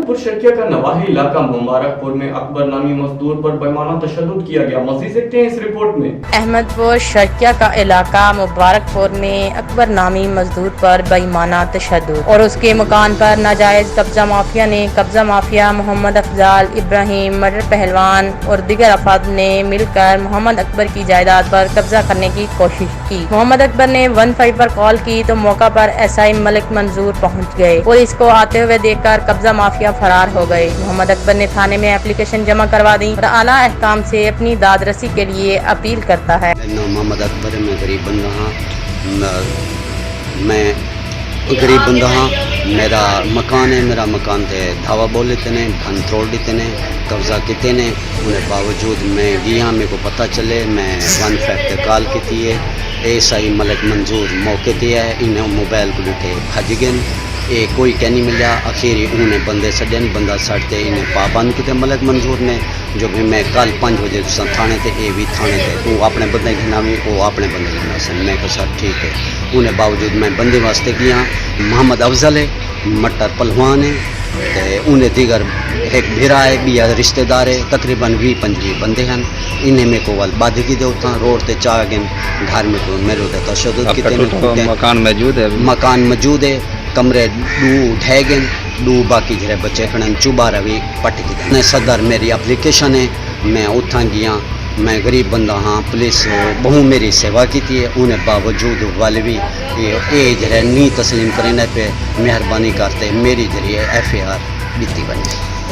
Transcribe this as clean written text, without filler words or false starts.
पुर शर्किया का नवाही इलाका मुबारकपुर में अकबर नामी मजदूर पर बेमाना तशद्दुद किया गया। मज़ीद देखते हैं इस रिपोर्ट में। अहमदपुर शर्किया का इलाका मुबारकपुर में अकबर नामी मजदूर पर बेईमाना तशद्दुद और उसके मकान पर नाजायज कब्जा माफिया ने मोहम्मद अफजाल, इब्राहिम, मटर पहलवान और दीगर अफराद ने मिलकर मोहम्मद अकबर की जायदाद पर कब्जा करने की कोशिश की। मोहम्मद अकबर ने 15 पर कॉल की तो मौका पर SI मलिक मंजूर पहुंच गए। पुलिस को आते हुए देखकर कब्जा माफिया फरार हो गए। मोहम्मद अकबर ने थाने में एप्लीकेशन जमा करवा दी और आला अहकाम से अपनी दादरसी के लिए अपील करता है। मोहम्मद अकबर मैं गरीब बंदा हाँ, मैं गरीब बंदा हाँ, मेरा मकान है, मेरा मकान थे धावा बोल लेते ने, भन तोड़ देते ने, कब्जा किते ने, उन्हें बावजूद मैं गया, मेरे को पता चले मैं 15 पे कॉल की है। SI मलिक मंजूर मौके ते है, इन्हें मोबाइल को लिटे भज गए, ये कोई कह नहीं मिला। आखिर उन्हें बंदे सड़न, बंदा सड़ते इन्हें पाबंद किते मलिक मंजूर ने, जो भी मैं कल 5 बजे थाने थे, ये भी थाने थे, तू अपने बंदे गिना भी, वो अपने बंदे गिना सन। मैं कहा सर ठीक है। उन्हें बावजूद मैं बंदे वास्ते गया, मोहम्मद अफजल है, मटर पहलवान है, तो उन्हें दीगर एक भिरा है, बिया रिश्तेदार है, तकरीबन 20-25 बंदे हैं। इन्हें मेरे को वाल बाधी की देवता रोड ते चाह गए घर में को मेरे होता तशद्दुद किते। मकान मौजूद है, कमरे दू ढह गए, दू बाकी जरे बच्चे खड़े चुबा रवि पट की सदर मेरी एप्लीकेशन है। मैं उठा गया, मैं गरीब बंदा हाँ, पुलिस बहु मेरी सेवा की थी, उन्हें बावजूद वाले भी ये जरे नहीं तस्लीम करने पे मेहरबानी करते मेरी जरिए FIR बीती बनी।